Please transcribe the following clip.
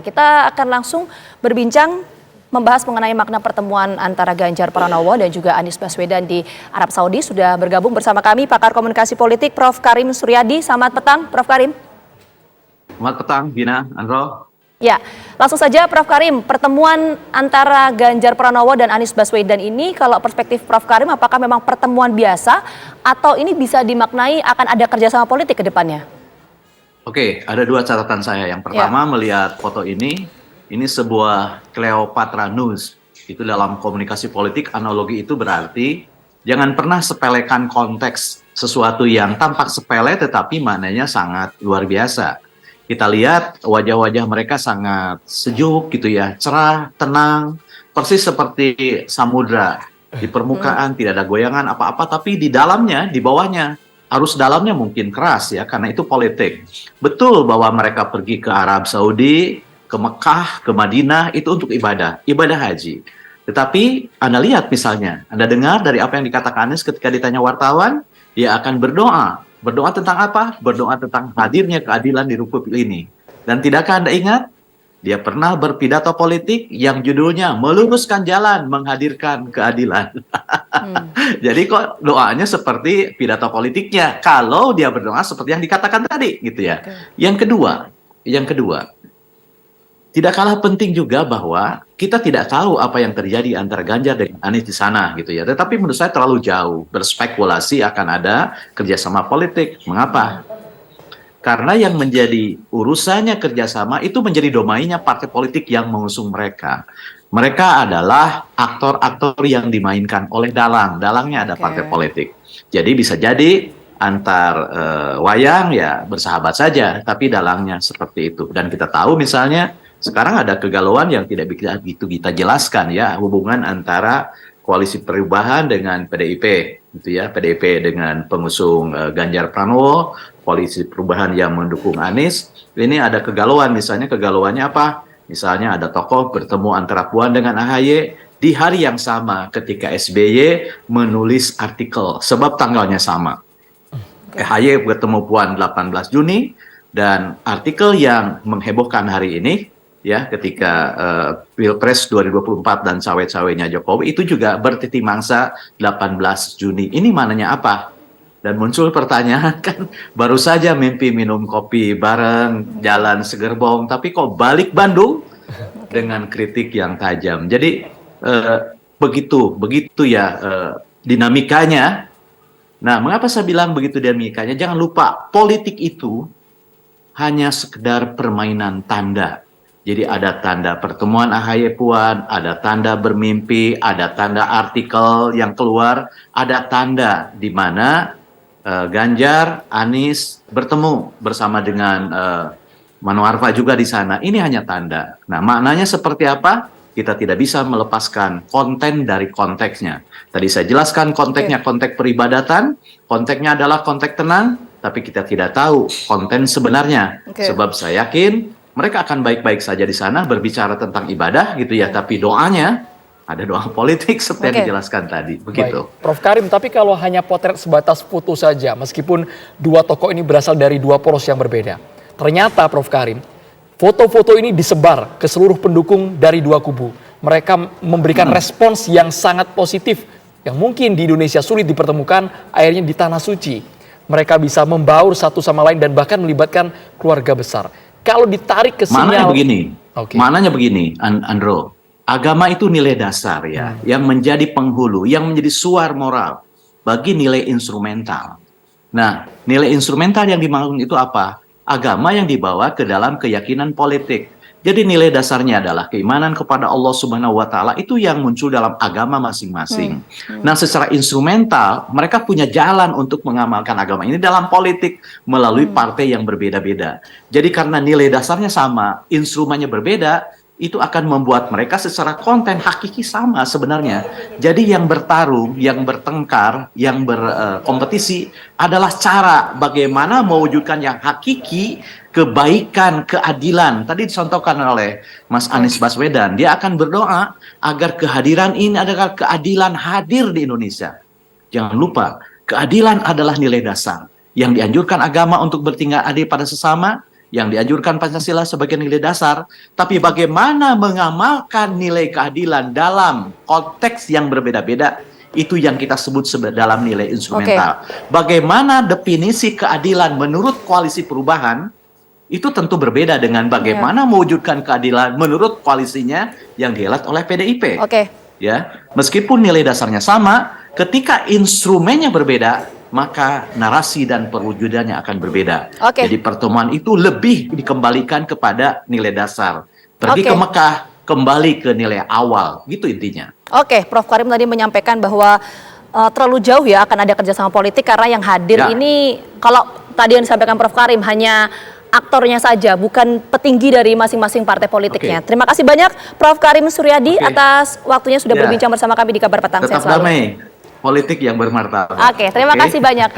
Kita akan langsung berbincang membahas mengenai makna pertemuan antara Ganjar Pranowo dan juga Anies Baswedan di Arab Saudi. Sudah bergabung bersama kami pakar komunikasi politik Prof. Karim Suryadi. Selamat petang, Prof. Karim. Selamat petang, Gina, Andro. Ya, langsung saja Prof. Karim, pertemuan antara Ganjar Pranowo dan Anies Baswedan ini kalau perspektif Prof. Karim apakah memang pertemuan biasa atau ini bisa dimaknai akan ada kerjasama politik ke depannya? Oke, ada dua catatan saya. Yang pertama melihat foto ini sebuah Cleopatra News. Itu dalam komunikasi politik, analogi itu berarti jangan pernah sepelekan konteks sesuatu yang tampak sepele tetapi maknanya sangat luar biasa. Kita lihat wajah-wajah mereka sangat sejuk gitu ya, cerah, tenang, persis seperti samudra. Di permukaan tidak ada goyangan apa-apa, tapi di dalamnya, di bawahnya, arus dalamnya mungkin keras ya, karena itu politik. Betul bahwa mereka pergi ke Arab Saudi, ke Mekah, ke Madinah, itu untuk ibadah haji. Tetapi Anda lihat misalnya, Anda dengar dari apa yang dikatakan Anies ketika ditanya wartawan, dia akan berdoa. Berdoa tentang apa? Berdoa tentang hadirnya keadilan di Republik ini. Dan tidakkah Anda ingat? Dia pernah berpidato politik yang judulnya meluruskan jalan menghadirkan keadilan. Jadi kok doanya seperti pidato politiknya kalau dia berdoa seperti yang dikatakan tadi gitu ya. Yang kedua, tidak kalah penting juga bahwa kita tidak tahu apa yang terjadi antara Ganjar dan Anies di sana gitu ya. Tetapi menurut saya terlalu jauh berspekulasi akan ada kerjasama politik. Mengapa? Karena yang menjadi urusannya kerjasama itu menjadi domainnya partai politik yang mengusung mereka. Mereka adalah aktor-aktor yang dimainkan oleh dalang. Dalangnya ada partai politik. Jadi bisa jadi antar wayang ya bersahabat saja, tapi dalangnya seperti itu. Dan kita tahu misalnya sekarang ada kegalauan yang tidak begitu kita jelaskan ya, hubungan antara Koalisi Perubahan dengan PDIP gitu ya, PDIP dengan pengusung Ganjar Pranowo, Koalisi Perubahan yang mendukung Anies. Ini ada kegalauan, misalnya kegalauannya apa? Misalnya ada tokoh bertemu antara Puan dengan AHY di hari yang sama ketika SBY menulis artikel, sebab tanggalnya sama. AHY bertemu Puan 18 Juni dan artikel yang menghebohkan hari ini ya ketika Pilpres 2024 dan cawe-cawenya Jokowi itu juga bertiti mangsa 18 Juni. Ini mananya apa? Dan muncul pertanyaan kan baru saja mimpi minum kopi bareng, jalan segerbong, tapi kok balik Bandung dengan kritik yang tajam. Jadi begitu ya dinamikanya. Nah, mengapa saya bilang begitu dinamikanya? Jangan lupa politik itu hanya sekedar permainan tanda. Jadi ada tanda pertemuan AHY Puan, ada tanda bermimpi, ada tanda artikel yang keluar, ada tanda di mana Ganjar, Anies bertemu bersama dengan Manuarfa juga di sana. Ini hanya tanda. Nah, maknanya seperti apa? Kita tidak bisa melepaskan konten dari konteksnya. Tadi saya jelaskan konteksnya, konteks peribadatan, konteksnya adalah konteks tenang, tapi kita tidak tahu konten sebenarnya. Sebab saya yakin mereka akan baik-baik saja di sana berbicara tentang ibadah gitu ya, tapi doanya ada doa politik seperti yang dijelaskan tadi, begitu. Baik. Prof. Karim, tapi kalau hanya potret sebatas foto saja, meskipun dua tokoh ini berasal dari dua poros yang berbeda, ternyata Prof. Karim, foto-foto ini disebar ke seluruh pendukung dari dua kubu. Mereka memberikan respons yang sangat positif, yang mungkin di Indonesia sulit dipertemukan, akhirnya di Tanah Suci. Mereka bisa membaur satu sama lain dan bahkan melibatkan keluarga besar. Kalau ditarik ke sinyal... Maknanya begini, Andro. Agama itu nilai dasar ya, yang menjadi penghulu, yang menjadi suar moral bagi nilai instrumental. Nah, nilai instrumental yang dimaksud itu apa? Agama yang dibawa ke dalam keyakinan politik. Jadi nilai dasarnya adalah keimanan kepada Allah Subhanahu wa Ta'ala, itu yang muncul dalam agama masing-masing. Nah, secara instrumental mereka punya jalan untuk mengamalkan agama ini dalam politik melalui partai yang berbeda-beda. Jadi karena nilai dasarnya sama, instrumennya berbeda, itu akan membuat mereka secara konten hakiki sama sebenarnya. Jadi yang bertarung, yang bertengkar, yang berkompetisi adalah cara bagaimana mewujudkan yang hakiki, kebaikan, keadilan. Tadi dicontohkan oleh Mas Anies Baswedan, dia akan berdoa agar kehadiran ini adalah keadilan hadir di Indonesia. Jangan lupa, keadilan adalah nilai dasar yang dianjurkan agama untuk bertingkah adil pada sesama. yang dianjurkan Pancasila sebagai nilai dasar, tapi bagaimana mengamalkan nilai keadilan dalam konteks yang berbeda-beda, itu yang kita sebut dalam nilai instrumental. Bagaimana definisi keadilan menurut koalisi perubahan, itu tentu berbeda dengan bagaimana mewujudkan keadilan menurut koalisinya yang dihelat oleh PDIP. Ya, meskipun nilai dasarnya sama, ketika instrumennya berbeda, maka narasi dan perwujudannya akan berbeda. Jadi pertemuan itu lebih dikembalikan kepada nilai dasar. Pergi ke Mekah, kembali ke nilai awal, gitu intinya. Prof Karim tadi menyampaikan bahwa terlalu jauh ya akan ada kerjasama politik karena yang hadir ini, kalau tadi yang disampaikan Prof Karim hanya aktornya saja, bukan petinggi dari masing-masing partai politiknya. Terima kasih banyak Prof Karim Suryadi atas waktunya sudah berbincang bersama kami di Kabar Petang. Tetap damai, politik yang bermartabat. Terima kasih banyak.